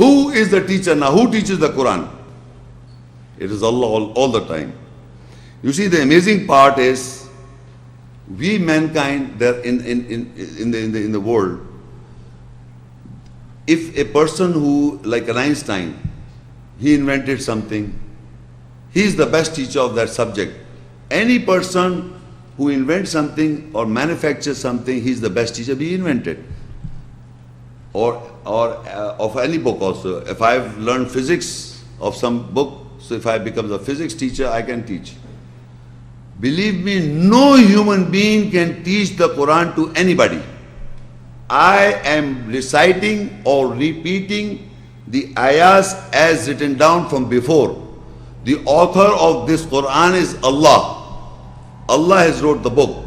Who is the teacher now? Who teaches the Quran? It is Allah all the time. You see, the amazing part is, we mankind there in the world, if a person who, like an Einstein, he invented something, he is the best teacher of that subject. Any person who invents something or manufactures something, he is the best teacher he invented. Or of any book also. If I've learned physics of some book, so if I become a physics teacher, I can teach. Believe me, no human being can teach the Quran to anybody. I am reciting or repeating the ayahs as written down from before. The author of this Quran is Allah. Allah has wrote the book.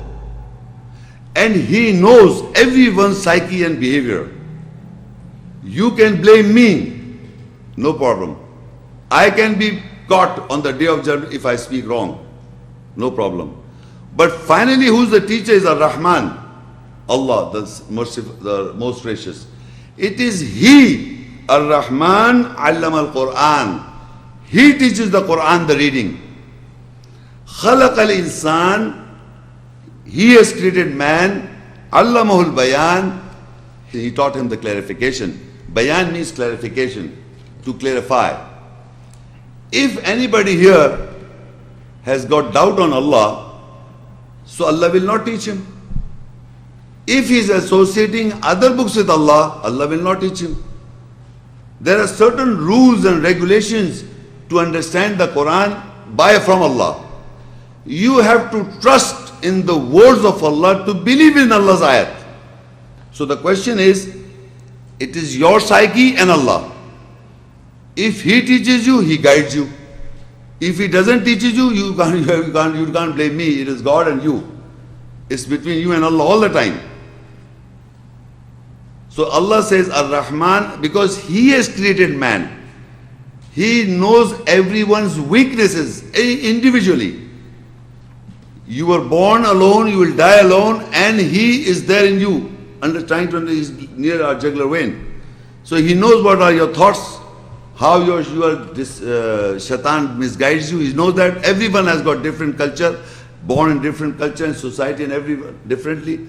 And He knows everyone's psyche and behavior. You can blame me, no problem. I can be caught on the day of judgment if I speak wrong, no problem. But finally, who's the teacher is Ar-Rahman, Allah, the merciful, the most gracious. It is He, Ar-Rahman, Allama al-Qur'an. He teaches the Quran, the reading. Khalaq al-insan, He has created man. Allamahul bayan, He taught him the clarification. Bayan means clarification, to clarify. If anybody here has got doubt on Allah, so Allah will not teach him. If he is associating other books with Allah, Allah will not teach him. There are certain rules and regulations to understand the Quran from Allah. You have to trust in the words of Allah to believe in Allah's ayat. So the question is, it is your psyche and Allah. If He teaches you, He guides you. If He doesn't teach you, you can't blame me. It is God and you. It's between you and Allah all the time. So Allah says Ar-Rahman, because He has created man. He knows everyone's weaknesses individually. You were born alone, you will die alone, and He is there in you, He's near our jugular vein. So He knows what are your thoughts, how shaitan misguides you. He knows that everyone has got different culture, born in different culture and society, and everyone differently.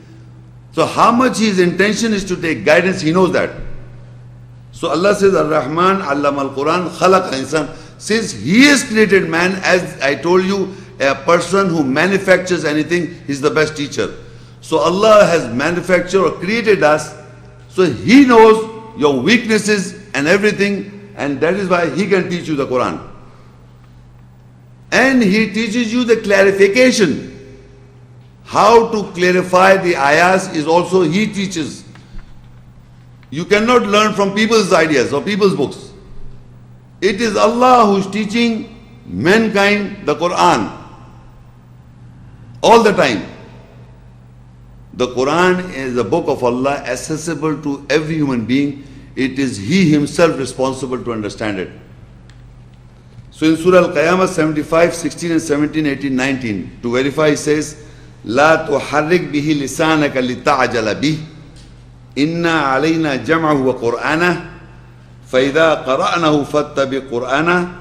So how much his intention is to take guidance, He knows that. So Allah says, Ar-Rahman, Allama al-Qur'an, Khalaq al-Insan. Since He has created man, as I told you, a person who manufactures anything, he's the best teacher. So Allah has manufactured or created us, so He knows your weaknesses and everything, and that is why He can teach you the Quran. And He teaches you the clarification. How to clarify the ayahs is also He teaches. You cannot learn from people's ideas or people's books. It is Allah who is teaching mankind the Quran all the time. The Quran is the book of Allah, accessible to every human being. It is He Himself responsible to understand it. So in Surah Al-Qiyamah 75, 16 and 17, 18, 19, to verify, He says, لا تحرك به لسانك لتعجل به إن علينا جمعه وقرآنه فإذا قرأناه فاتبع قرآنه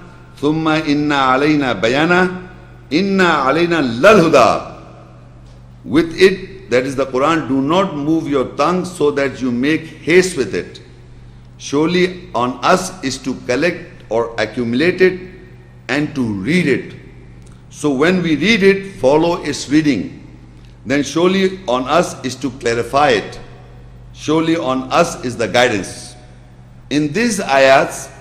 ثم إن علينا بيانه إن علينا للهدى. With it, that is the Quran, do not move your tongue so that you make haste with it. Surely on us is to collect or accumulate it and to read it. So when we read it, follow its reading. Then surely on us is to clarify it. Surely on us is the guidance. In these ayats,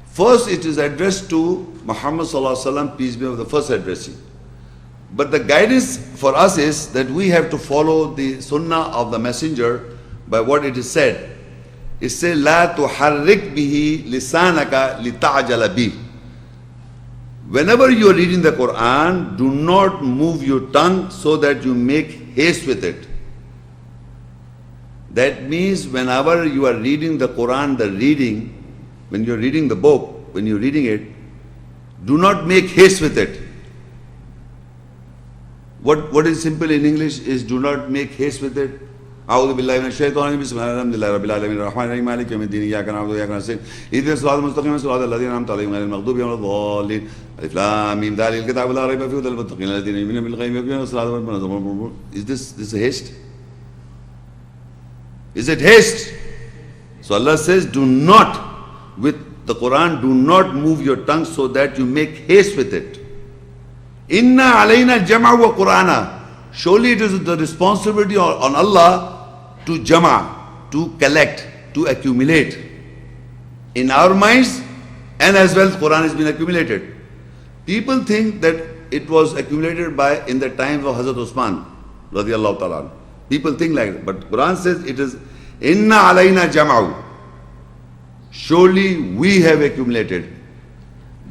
first it is addressed to Muhammad sallallahu alaihi wasallam, peace be upon the first addressee. But the guidance for us is that we have to follow the sunnah of the messenger by what it is said. It says, لا تحرك به لسانك لتعجل به. Whenever you are reading the Quran, do not move your tongue so that you make haste with it. That means whenever you are reading the Quran, the reading, when you are reading the book, when you are reading it, do not make haste with it. What is simple in English is do not make haste with it. أعوذ بالله من الشيطان الرجيم بسم الله الحمد لله رب العالمين الرحمن الرحيم مالك يوم الدين إياك نعبد وإياك نستعين اهدنا الصراط المستقيم صراط الذين أنعمت عليهم غير المغضوب عليهم ولا الضالين ألف لام ميم ذلك الكتاب لا ريب فيه هدى للمتقين الذين يؤمنون بالغيب ويقيمون الصلاة. Is this a haste? Is it haste? So Allah says, do not, with the Quran, do not move your tongue so that you make haste with it. Inna alayna jam'a wa Qur'ana. Surely it is the responsibility on Allah to jama, to collect, to accumulate in our minds, and as well Quran has been accumulated. People think that it was accumulated in the time of Hazrat Usman radiyallahu ta'ala. People think like that, but Quran says it is inna alayna jama'u. Surely we have accumulated.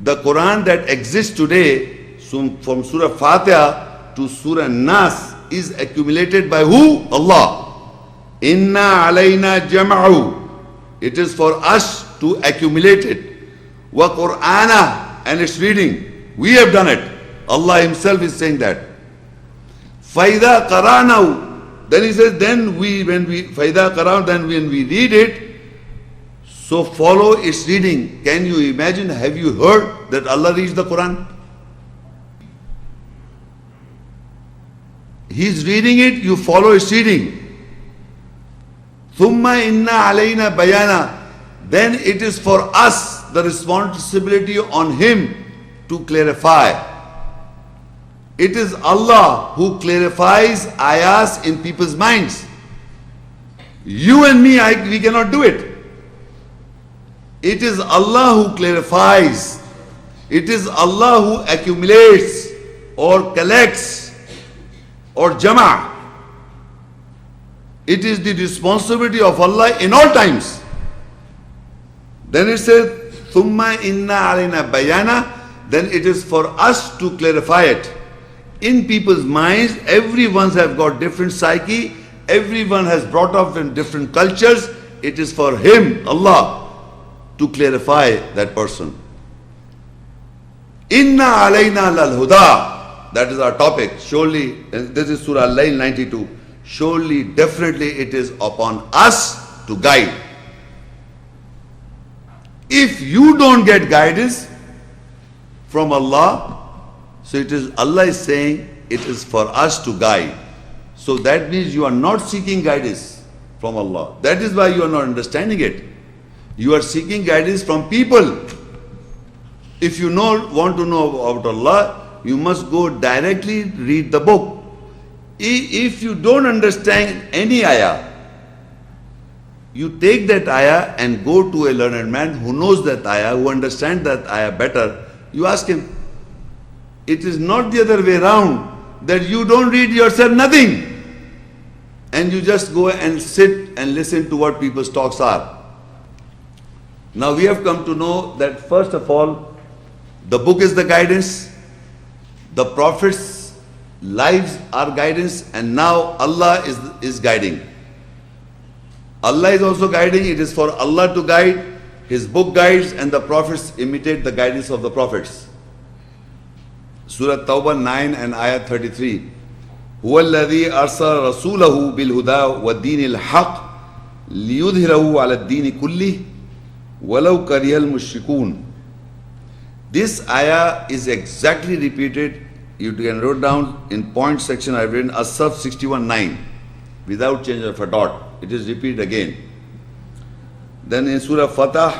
The Quran that exists today, from Surah Fatiha to Surah Nas, is accumulated by who? Allah. Inna alayna jama'u. It is for us to accumulate it. Wa Qur'ana, and its reading. We have done it. Allah Himself is saying that. Faida qara'nahu. Then He says, then when we read it, so follow its reading. Can you imagine? Have you heard that Allah reads the Quran? He's reading it, you follow its reading. Thumma inna alayna bayana. Then it is for us the responsibility on Him to clarify. It is Allah who clarifies ayahs in people's minds. You and me, we cannot do it. It is Allah who clarifies. It is Allah who accumulates or collects or jama'. It is the responsibility of Allah in all times. Then it says, Thumma inna alayna bayana. Then it is for us to clarify it. In people's minds, everyone has got different psyche. Everyone has brought up in different cultures. It is for Him, Allah, to clarify that person. Inna alayna lal huda. That is our topic. Surely, and this is Surah Al-Layl 92. Surely, definitely it is upon us to guide. If you don't get guidance from Allah, so it is Allah is saying it is for us to guide. So that means you are not seeking guidance from Allah. That is why you are not understanding it. You are seeking guidance from people. If you want to know about Allah, you must go directly read the book. If you don't understand any ayah, you take that ayah and go to a learned man who knows that ayah, who understands that ayah better. You ask him. It is not the other way around, that you don't read yourself nothing and you just go and sit and listen to what people's talks are. Now we have come to know that first of all, the book is the guidance, the prophets' lives are guidance, and now Allah is guiding. Allah is also guiding. It is for Allah to guide. His book guides and the prophets imitate the guidance of the prophets. Surah Tawbah 9 and Ayah 33. هو الذي أرسل رسوله بالهدى والدين الحق ليظهره على الدين كله ولو كره المشركون. This ayah is exactly repeated. You can write down in point section I've written As-Saf 61:9 without change of a dot. It is repeated again. Then in Surah Fatah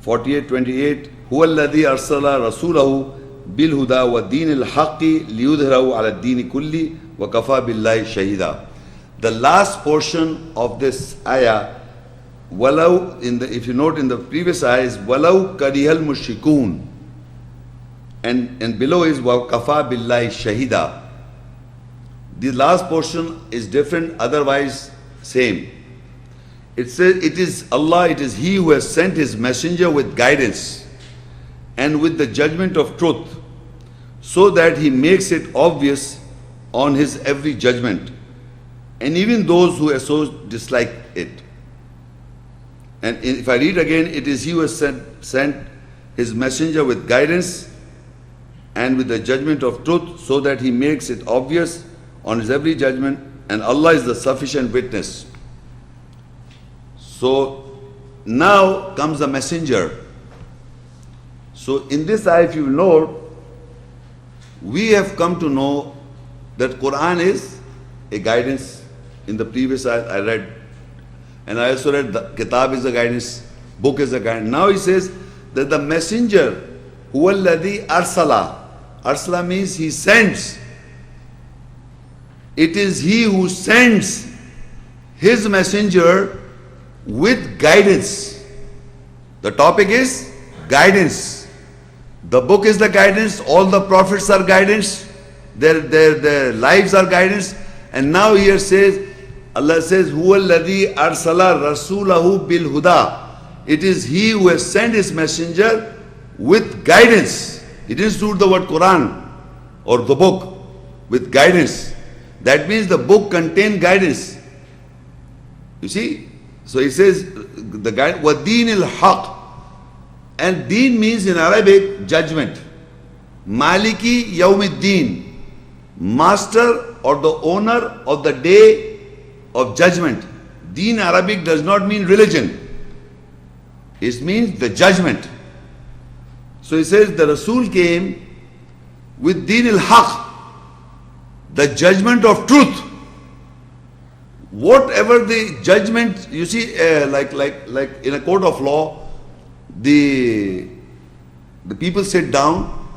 48:28, هو الذي أرسل رسوله بالهدى والدين الحق ليظهره على الدين كله وكفى بالله شهيدا. The last portion of this ayah, walau, if you note in the previous ayah is walau karihal mushrikun, and below is wa kafa billahi shahida. The last portion is different, otherwise same. It says it is Allah, it is He who has sent His messenger with guidance and with the judgment of truth, so that He makes it obvious on His every judgment, and even those who so dislike it. And if I read again, it is He who has sent His messenger with guidance and with the judgment of truth, so that He makes it obvious on His every judgment, and Allah is the sufficient witness. So now comes the messenger. So in this ayah, if you note, we have come to know that Qur'an is a guidance. In the previous ayah I read, and I also read the kitab is a guidance, book is a guidance. Now he says that the messenger, huwa alladhi arsala. Arsala means he sends. It is he who sends his messenger with guidance. The topic is guidance. The book is the guidance, all the prophets are guidance, their lives are guidance. And now here says, Allah says, huwa alladhi arsala rasulahu bil huda. It is he who has sent his messenger with guidance. It is through the word Quran or the book with guidance. That means the book contains guidance. You see? So he says the guide wa deenil haq. And deen means in Arabic judgment. Maliki yawmiddin. Master or the owner of the day of judgment. Deen Arabic does not mean religion. It means the judgment. So he says the Rasul came with deen al-haq, the judgment of truth. Whatever the judgment, you see, like in a court of law, the people sit down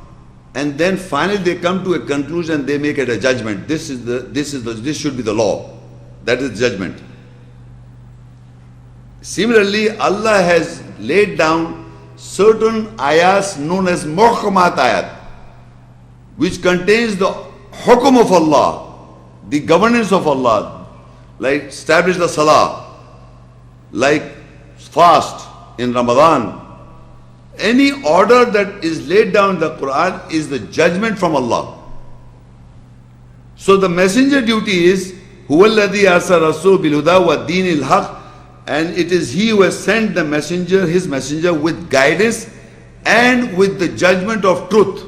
and then finally they come to a conclusion, they make it a judgment. This should be the law. That is judgment. Similarly, Allah has laid down certain ayahs known as muhkamat ayat, which contains the hukum of Allah, the governance of Allah, like establish the salah, like fast in Ramadan. Any order that is laid down in the Quran is the judgment from Allah. So the messenger duty is huwa alladhi arsala rasul bil huda wa deenil haq, and it is he who has sent the messenger, his messenger, with guidance and with the judgment of truth.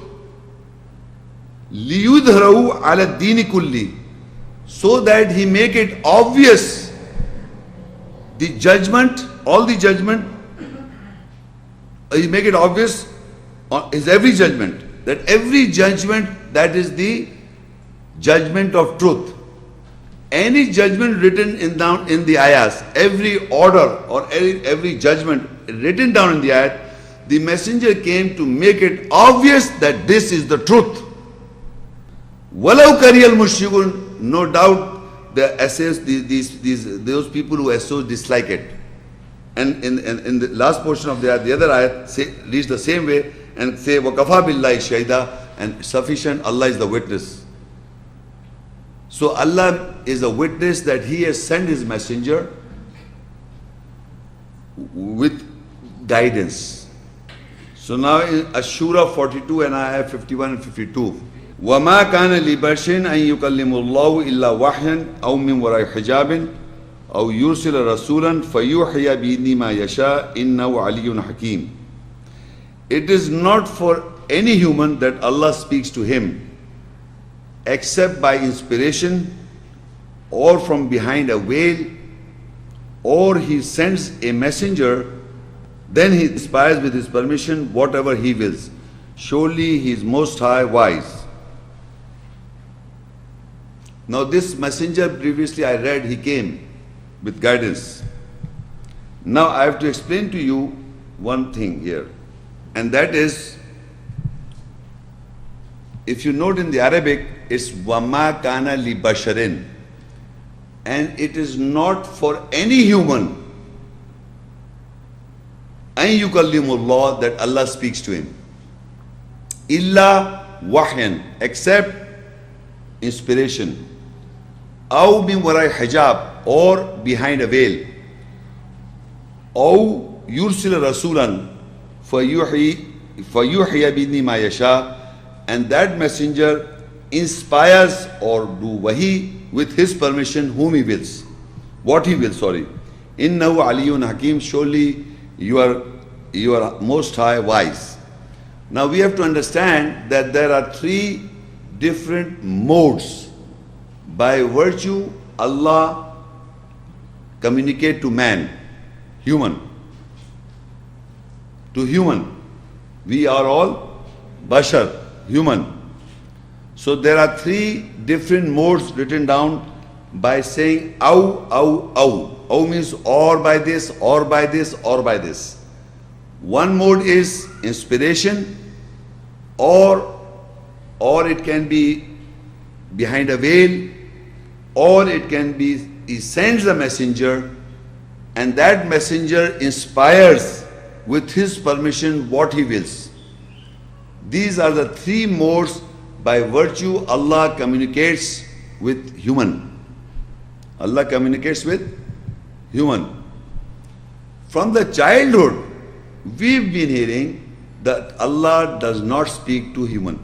Liyudhrahu ala deeni kulli, so that he make it obvious the judgment, all the judgment, he make it obvious is every judgment, that every judgment, that is the judgment of truth. Any judgment written down in the ayahs, every order or every judgment written down in the ayat, the messenger came to make it obvious that this is the truth. Walau kariyal mushrikun, no doubt the essays, those people who associate dislike it. And in the last portion of the other ayat, reads the same way and say, وَكَفَى بِاللَّهِ شَهِيدًا, and sufficient, Allah is the witness. So Allah is a witness that He has sent His messenger with guidance. So now in Ashura 42 and ayah 51 and 52. وَمَا كَانَ لِبَشَرٍ أَن يُكَلِّمُ اللَّهُ إِلَّا وَحْيًا أَوْ مِنْ وَرَاءِ حِجَابٍ أَوْ يُرْسِلَ رَسُولًا فَيُوحِيَ بِإِذْنِهِ مَا يَشَاءُ إِنَّهُ عَلِيٌّ حَكِيمٌ. It is not for any human that Allah speaks to him except by inspiration or from behind a veil, or He sends a messenger, then He inspires with His permission whatever He wills. Surely He is most high wise. Now this messenger, previously I read, he came with guidance. Now I have to explain to you one thing here, and that is, if you note in the Arabic, it's وَمَا كَانَ لِبَشَرٍ, and it is not for any human أَن يُكَلِّمُ اللَّهُ, that Allah speaks to him, إِلَّا وَحْيًا, except inspiration, أَوْ مِنْ وَرَاءِ حِجَابٍ, or behind a veil, أَوْ يُرْسِلَ رَسُولًا فَيُوحِيَ بِإِذْنِهِ مَا يَشَاءُ, and that messenger inspires or do wahi with his permission whom he wills, what he wills, sorry. Innahu aliyun hakim, surely you are most high wise. Now we have to understand that there are three different modes by virtue Allah communicate to man, human, to human. We are all bashar, human. So there are three different modes written down by saying aw, aw, aw. Aw means or by this, or by this, or by this. One mode is inspiration, or it can be behind a veil, or it can be he sends a messenger and that messenger inspires with his permission what he wills. These are the three modes by virtue Allah communicates with human. Allah communicates with human. From the childhood, we've been hearing that Allah does not speak to human.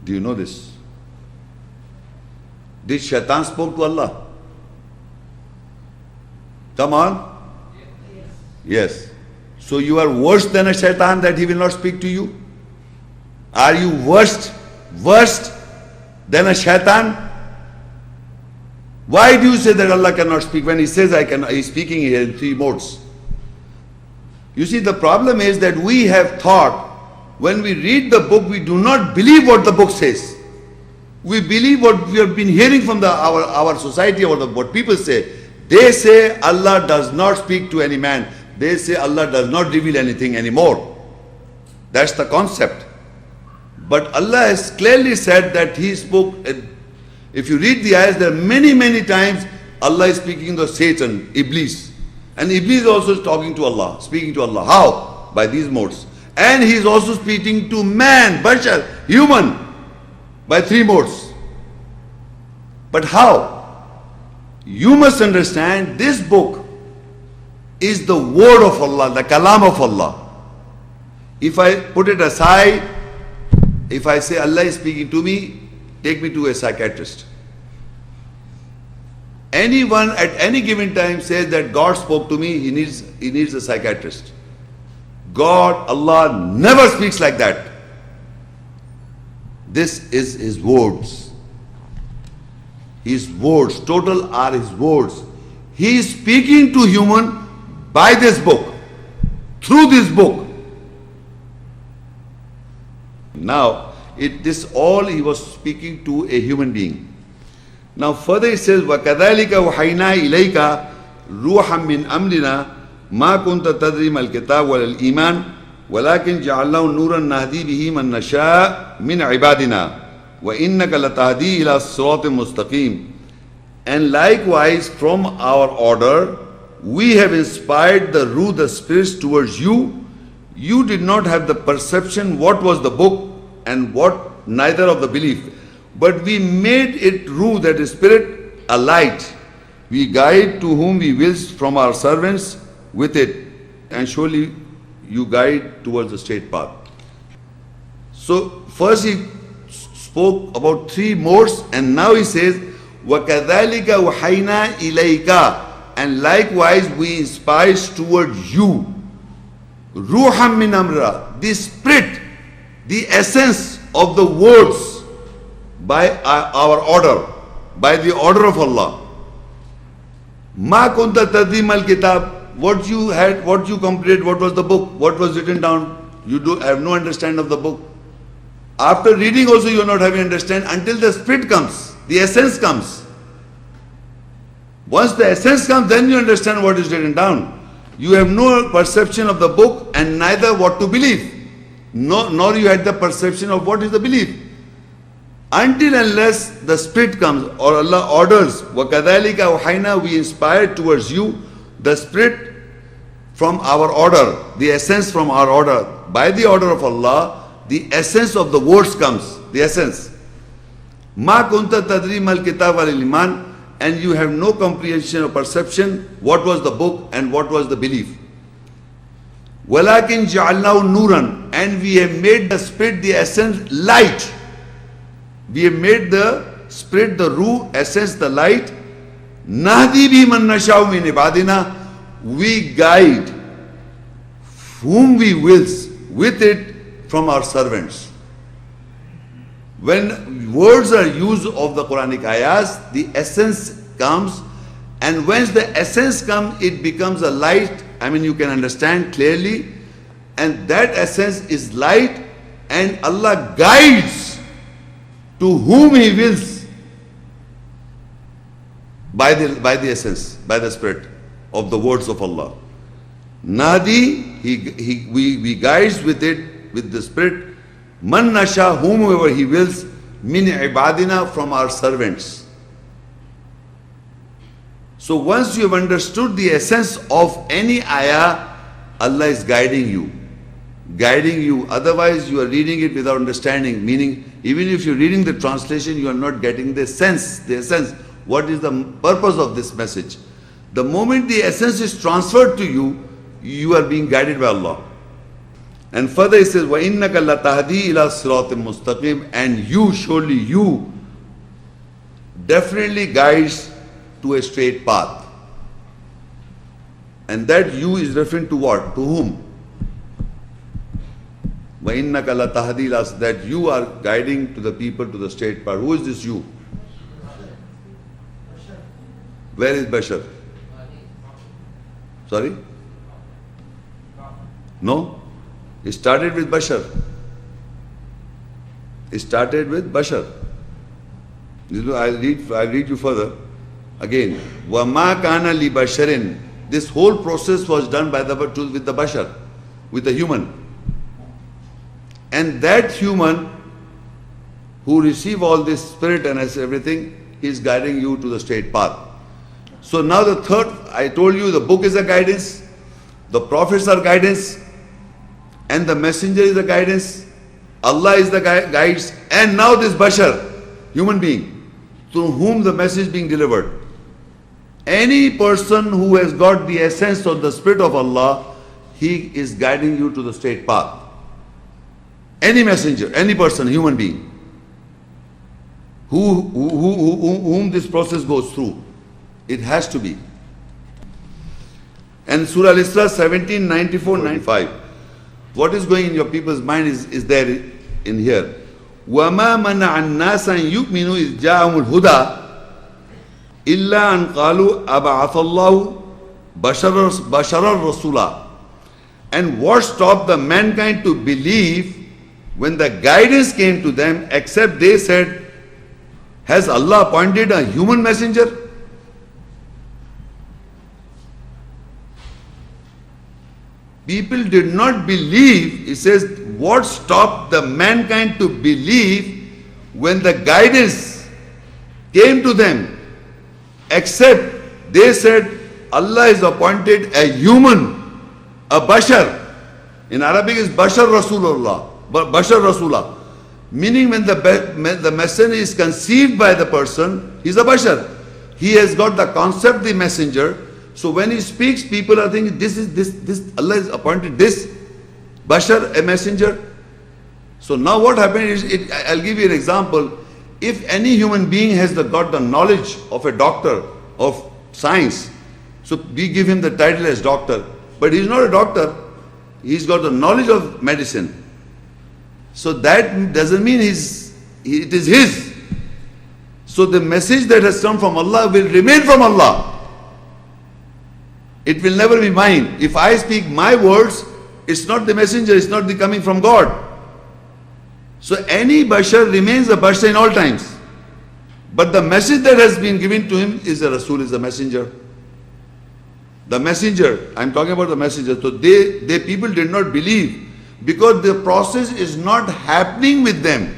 Do you know this? Did Shaitan spoke to Allah? Come on. Yes. So you are worse than a Shaitan that he will not speak to you? Are you worse than a Shaitan? Why do you say that Allah cannot speak when He says He's speaking here in three modes? You see, the problem is that we have thought when we read the book, we do not believe what the book says. We believe what we have been hearing from our society or what people say. They say Allah does not speak to any man. They say Allah does not reveal anything anymore. That's the concept. But Allah has clearly said that He spoke. If you read the ayahs, there are many times Allah is speaking to Satan, Iblis. And Iblis also is talking to Allah, speaking to Allah. How? By these modes. And he is also speaking to man, bashar, human, by three modes. But how? You must understand this book is the word of Allah, the kalam of Allah. If I put it aside, if I say Allah is speaking to me, take me to a psychiatrist. Anyone at any given time says that God spoke to me, he needs a psychiatrist. God, Allah never speaks like that. This is His words. His words, total are His words. He is speaking to human by this book, through this book. Now, this all He was speaking to a human being. Now further it says, وَكَذَلِكَ وَحَيْنَا إِلَيْكَ رُوحًا مِّنْ أَمْرِنَا ما كنت تدري ما الكتاب ولا الإيمان ولكن جعلناه نورا نهدي به من نشاء من عبادنا وإنك لتهدي إلى صراط مستقيم. And likewise from our order we have inspired the ruh, the spirits towards you. You did not have the perception what was the book and what neither of the belief, but we made it ruh, that is spirit, a light. We guide to whom we will from our servants with it, and surely you guide towards the straight path. So first he spoke about three modes, and now he says وَكَذَلِكَ وَحَيْنَا إِلَيْكَ, and likewise we inspire towards you ruham min amra, the spirit, the essence of the words, by our order, by the order of Allah. Ma kunta tadrim al kitab, what you had, what you completed, what was the book, what was written down, you have no understanding of the book. After reading also you are not having understand until the spirit comes, the essence comes. Once the essence comes, then you understand what is written down. You have no perception of the book and neither what to believe, nor you had the perception of what is the belief. Until unless the spirit comes or Allah orders, وَكَذَلِكَ أَوْحَيْنَا, we inspired towards you the spirit from our order, the essence from our order. By the order of Allah, the essence of the words comes, the essence. مَا كُنْتَ تَدْرِي مَا الْكِتَابَ وَالْإِيمَانِ, and you have no comprehension or perception what was the book and what was the belief. وَلَكِنْ جَعَلْنَاهُ نُورًا, and we have made the spirit, the essence, light. We have made the spirit, the ruh, essence, the light. نَهْدِي بِهِ مَن نَشَاءُ مِنْ عِبَادِنَا, we guide whom we will with it from our servants. When words are used of the Quranic ayahs, the essence comes, and once the essence comes, it becomes a light. I mean, you can understand clearly, and that essence is light, and Allah guides to whom He wills by the essence, by the spirit of the words of Allah. Nadi, we guides with it, with the spirit, Man nasha, whomever He wills, min ibadina, from our servants. So once you have understood the essence of any ayah, Allah is guiding you. Guiding you. Otherwise you are reading it without understanding. Meaning, even if you're reading the translation, you are not getting the sense, the essence. What is the purpose of this message? The moment the essence is transferred to you, you are being guided by Allah. And further it says, وَإِنَّكَ لَتَهْدِي إِلَى صِرَاطٍ مُسْتَقِيمٍ, and you, surely you, definitely guides to a straight path. And that you is referring to what? To whom? وَإِنَّكَ لَتَهْدِي إِلَى, that you are guiding to the people to the straight path. Who is this you? Where is Bashar? Sorry? No? It started with Bashar. It started with Bashar. I'll read you further. Again, وَمَا كَانَ لِبَشَرٍ. This whole process was done with the Bashar, with the human. And that human who receive all this spirit and everything, he is guiding you to the straight path. So now the third, I told you the book is a guidance, the prophets are guidance, and the messenger is the guidance, Allah is the guides, and now this Bashar, human being, to whom the message is being delivered. Any person who has got the essence of the spirit of Allah, he is guiding you to the straight path. Any messenger, any person, human being, whom this process goes through, it has to be. And Surah Al-Isra 17, 94, 95. What is going in your people's mind is there in here. وَمَا مَنَعَ النَّاسَ أَن يُؤْمِنُوا إِذْ جَاءَهُمُ الْهُدَى إِلَّا أَن قَالُوا أَبَعَثَ اللَّهُ بَشَرًا رَسُولًا. And what stopped the mankind to believe when the guidance came to them, except they said, has Allah appointed a human messenger? People did not believe. It says, what stopped the mankind to believe when the guidance came to them, except they said, Allah has appointed a human, a Bashar. In Arabic is Bashar Rasulullah, Bashar Rasulah. Meaning when the messenger is conceived by the person, he is a Bashar. He has got the concept, the messenger. So when he speaks, people are thinking, this Allah has appointed this Bashar, a messenger. So now what happened is, I'll give you an example. If any human being has got the knowledge of a doctor, of science, so we give him the title as doctor, but he's not a doctor, he's got the knowledge of medicine. So that doesn't mean it is his. So the message that has come from Allah will remain from Allah. It will never be mine. If I speak my words, it's not the messenger, it's not the coming from God. So any Bashar remains a Bashar in all times. But the message that has been given to him is a Rasul, is a messenger. The messenger, I'm talking about the messenger. So people did not believe because the process is not happening with them.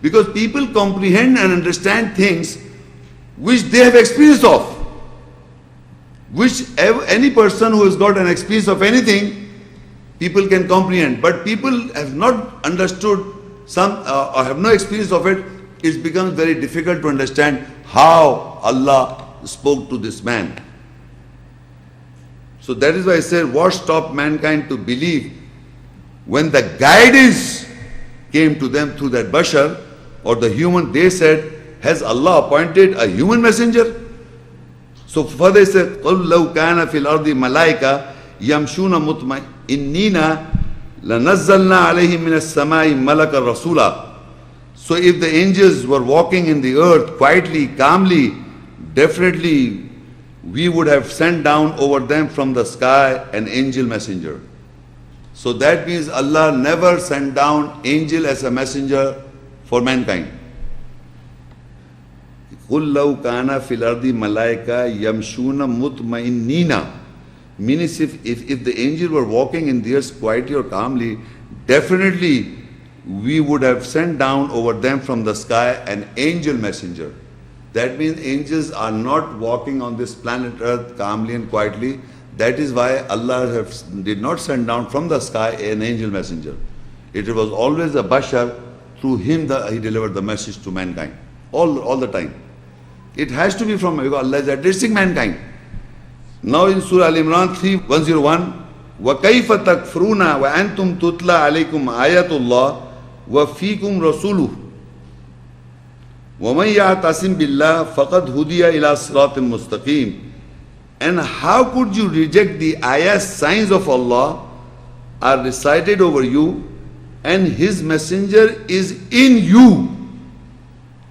Because people comprehend and understand things which they have experience of. Which any person who has got an experience of anything, people can comprehend. But people have not understood or have no experience of it. It becomes very difficult to understand how Allah spoke to this man. So that is why I said, what stopped mankind to believe when the guidance came to them through that Bashar or the human? They said, has Allah appointed a human messenger? So further it said, قُلْ لَوْ كَانَ فِي الْأَرْضِ مَلَائِكَةٌ يَمْشُونَ مُطْمَئِنِّينَ لَنَزَّلْنَا عَلَيْهِمْ مِنَ السَّمَاءِ مَلَكًا رَسُولًا. So if the angels were walking in the earth quietly, calmly, definitely we would have sent down over them from the sky an angel messenger. So that means Allah never sent down angel as a messenger for mankind. قُلْ لَوْ كَانَ فِي الْأَرْضِ مَلَائِكَةٌ يَمْشُونَ مُطْمَئِنِّينَ. Means if the angel were walking in the earth quietly or calmly, definitely we would have sent down over them from the sky an angel messenger. That means angels are not walking on this planet earth calmly and quietly. That is why Allah did not send down from the sky an angel messenger. It was always a bashar. Through him he delivered the message to mankind. All the time. It has to be from Allah. Allah is addressing mankind. Now in Surah Al-Imran 3:101, وَكَيْفَ تَكْفُرُونَ وَأَنْتُمْ تُتْلَى عَلَيْكُمْ آيَاتُ اللَّهِ وَفِيكُمْ رَسُولُهُ وَمَنْ يَعْتَصِمْ بِاللَّهِ فَقَدْ هُدِيَ إِلَى صِرَاطٍ مُسْتَقِيمٍ. And how could you reject the ayahs, signs of Allah are recited over you, and His messenger is in you,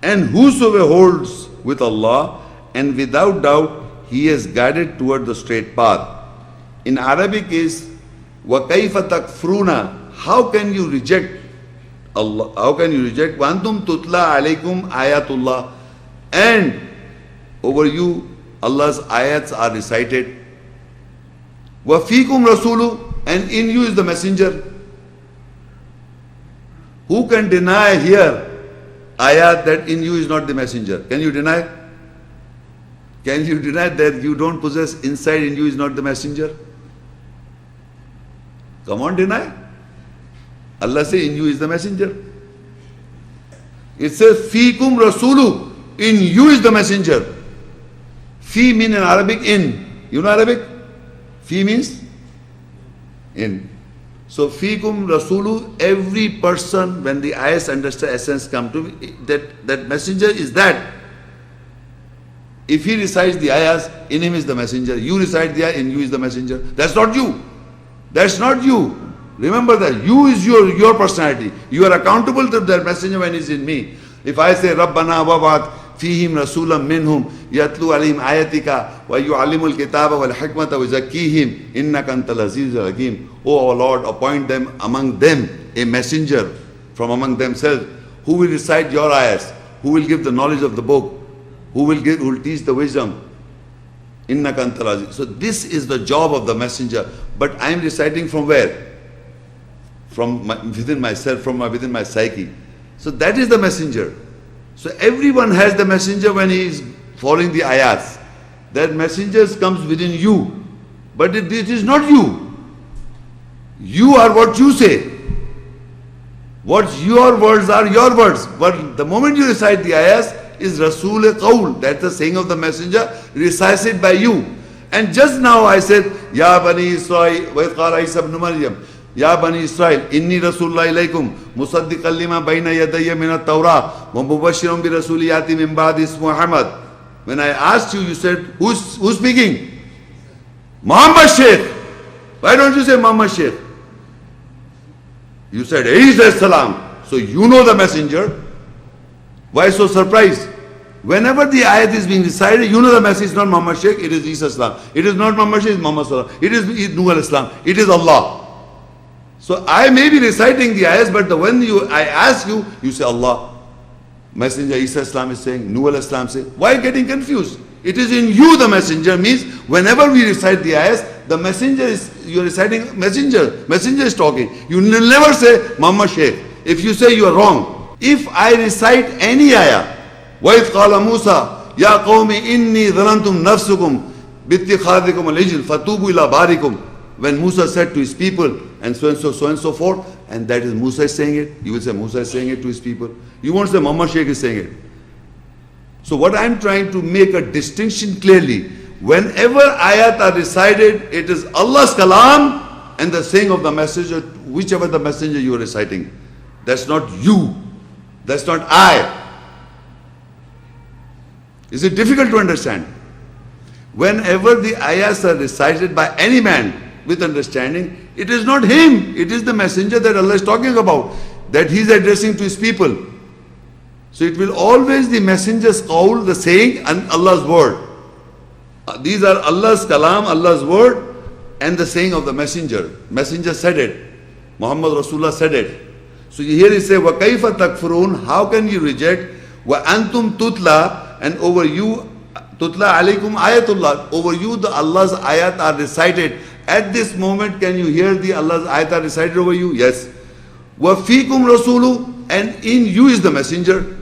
and whosoever holds with Allah, and without doubt he is guided toward the straight path. In Arabic is وَكَيْفَ تَكْفُرُونَ. How can you reject Allah? How can you reject وَأَنْتُمْ تُتْلَى عَلَيْكُمْ آيَاتُ اللَّهِ, and over you Allah's ayats are recited. وَفِيكُمْ رَسُولُ, and in you is the messenger. Who can deny here ayat that in you is not the messenger? Can you deny? Can you deny that you don't possess inside in you is not the messenger? Come on, deny. Allah says in you is the messenger. It says Fikum Rasulu, in you is the messenger. Fi means in Arabic in. You know Arabic? Fi means in. So Fikum Rasulu, every person, when the ayahs understand essence come to that messenger is that. If he recites the ayahs, in him is the messenger. You recite the ayah, in you is the messenger. That's not you. That's not you. Remember that. You is your personality. You are accountable to that messenger when he's in me. If I say Rabbana wab'ath fihim rasulam minhum yatlu alayhim ayatika wa yu'allimul kitaba wal hikmata wa zakkihim innaka antal azizul hakim. Oh our Lord, appoint them among them a messenger from among themselves who will recite your ayahs, who will give the knowledge of the book, who will teach the wisdom. Innaka antal aziz. So this is the job of the messenger. But I am reciting from where? From within myself, within my psyche. So that is the messenger. So everyone has the messenger when he is following the ayats. That messenger comes within you. But it is not you. You are what you say. What your words are your words. But the moment you recite the ayats is Rasul Qawl. That's the saying of the messenger recited by you. And just now I said, Ya Bani Israel, wa idh qala Isa ibn Maryam, Ya Bani Israel, inni Rasulullah ilaykum, musaddiqan lima bayna yadayya min at-Tawrah, wa mubashiran bi rasuli yati min ba'di ismuhu Muhammad. When I asked you, you said, who's speaking? Muhammad Shaikh. Why don't you say Muhammad Shaikh? You said, Isa salam. So you know the messenger. Why so surprised? Whenever the ayat is being recited, you know the message is not Muhammad Shaikh, it is Isa salam. It is not Muhammad Shaikh, it is Muhammad salam. It is Nuh al-Islam. It is Allah. So I may be reciting the ayahs, but when I ask you, you say Allah. Messenger Isa Islam is saying, Nuh al-Islam say. Why getting confused? It is in you the messenger means whenever we recite the ayahs, the messenger is, you are reciting messenger. Messenger is talking. You never say Muhammad Shaikh. If you say you are wrong. If I recite any ayah, وَإِذْ قَالَ مُوسَى يَا قَوْمِ إِنِّي ظَلَمْتُمْ نَفْسُكُمْ بِاتِّخَاذِكُمُ الْعِجْلِ فَتُوبُوا إِلَى بَارِكُمْ. When Musa said to his people, and so and so forth, and that is Musa is saying it, you will say Musa is saying it to his people. You won't say Muhammad Shaikh is saying it. So what I am trying to make a distinction clearly, whenever ayat are recited, it is Allah's kalam and the saying of the messenger, whichever the messenger you are reciting. That's not you. That's not I. Is it difficult to understand? Whenever the ayahs are recited by any man with understanding, it is not him, it is the messenger that Allah is talking about, that he is addressing to his people. So it will always the messenger's qawl, the saying, and Allah's word. These are Allah's kalam, Allah's word, and the saying of the messenger. Messenger said it. Muhammad Rasulullah said it. So here he says, وَكَيْفَ تَكْفُرُونَ? How can you reject? وَأَنْتُمْ تُتْلَى, and over you, تُتْلَى عَلَيْكُمْ آيَةُ, over you the Allah's ayat are recited. At this moment, can you hear the Allah's ayat are recited over you? Yes. وَفِيكُمْ رَسُولُ, and in you is the messenger.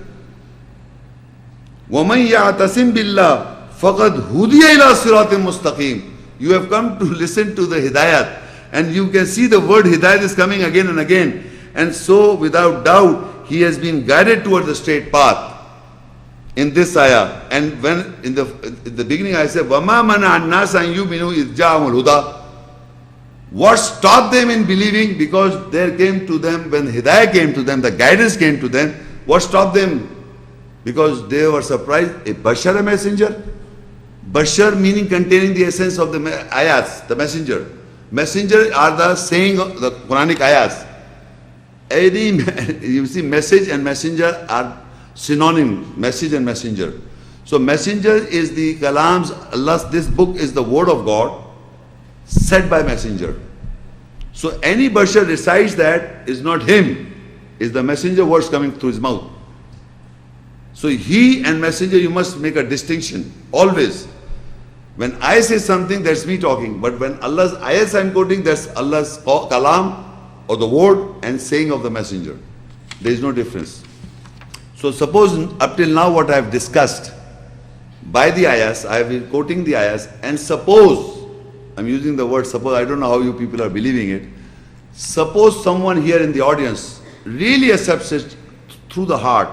وَمَنْ يَعْتَسِمْ بِاللَّهِ فَقَدْ هُدِيَ إِلَىٰ صِرَاطٍ مُسْتَقِيمٍ. You have come to listen to the hidayat, and you can see the word hidayat is coming again and again. And so, without doubt, he has been guided toward the straight path in this ayah. And when in the beginning I said, وَمَا مَنَعَ النَّاسَ أَن يُؤْمِنُوا إِذْ جَاءَهُمُ الْهُدَى. What stopped them in believing? Because there came to them, when hidayah came to them, the guidance came to them. What stopped them? Because they were surprised. A bashar, a messenger? Bashar meaning containing the essence of the ayahs, the messenger. Messenger are the saying of the Quranic ayahs. You see, message and messenger are synonym, message and messenger. So messenger is the kalams, Allah, this book is the word of God said by messenger. So any bashar recites that is not him, is the messenger words coming through his mouth. So he and messenger, you must make a distinction, always. When I say something, that's me talking. But when Allah's ayahs I'm quoting, that's Allah's kalam, or the word and saying of the messenger. There is no difference. So suppose up till now what I have discussed by the ayahs, I have been quoting the ayahs, and suppose, I'm using the word suppose, I don't know how you people are believing it. Suppose someone here in the audience really accepts it through the heart,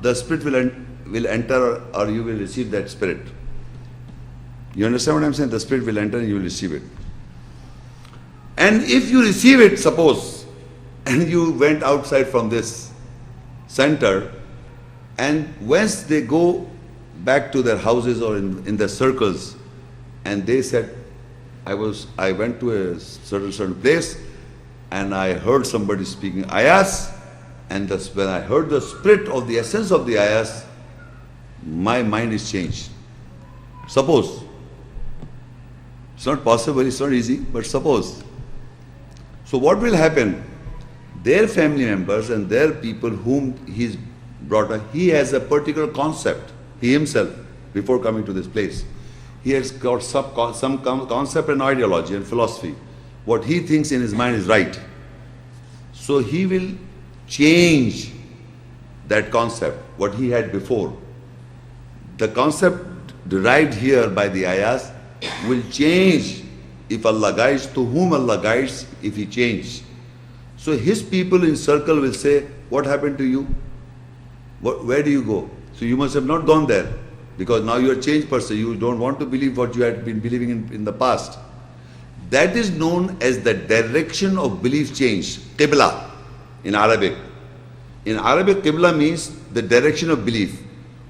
the spirit will enter, or you will receive that spirit. You understand what I'm saying? The spirit will enter and you will receive it. And if you receive it, suppose, and you went outside from this center, and once they go back to their houses or in their circles, and they said, I went to a certain place, and I heard somebody speaking ayahs, and when I heard the spirit of the essence of the ayahs, my mind is changed. Suppose. It's not possible, it's not easy, but suppose. So what will happen? Their family members and their people whom he's brought up, he has a particular concept, he himself, before coming to this place. He has got some concept and ideology and philosophy. What he thinks in his mind is right. So he will change that concept, what he had before. The concept derived here by the ayahs will change if Allah guides, to whom Allah guides, if he changed. So his people in circle will say, what happened to you? Where do you go? So you must have not gone there, because now you are a changed person. You don't want to believe what you had been believing in the past. That is known as the direction of belief change, Qibla in Arabic. In Arabic, Qibla means the direction of belief.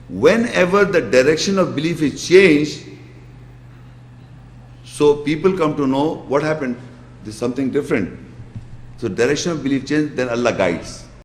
Whenever the direction of belief is changed, so people come to know what happened. There's something different. So direction of belief change, then Allah guides.